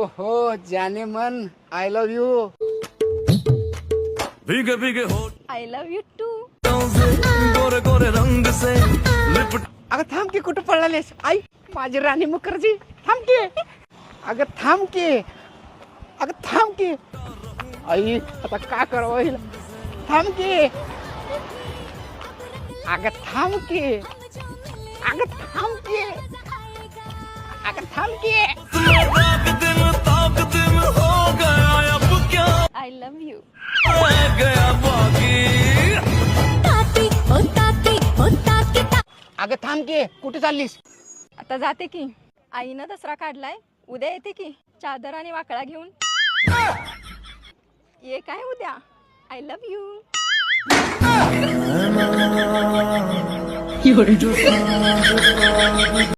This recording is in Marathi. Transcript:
ओहो जाने मन आय लव्ह यू. भीगे भीगे होठ आय लव्ह यू टू. गोरे गोरे रंग से लिपट. अगं थांब की कुठं पळालीस आई माझी राणी मुखर्जी थांब की. अगं थांब की. अगं थांब की. आई आता का करावं हिला. थांब की. अगं थांब की. अगं थांब की. अगं थांब की. ताक दिन हो गया अब क्या आय लव्ह यू. रह गया बाकी. अगं थांब की कुठे चाललीस. आता जाते की. आईनं दसरा काढलाय, उद्या येते की चादर आणि वाकळा घेऊन. ये काय उद्या. I love you.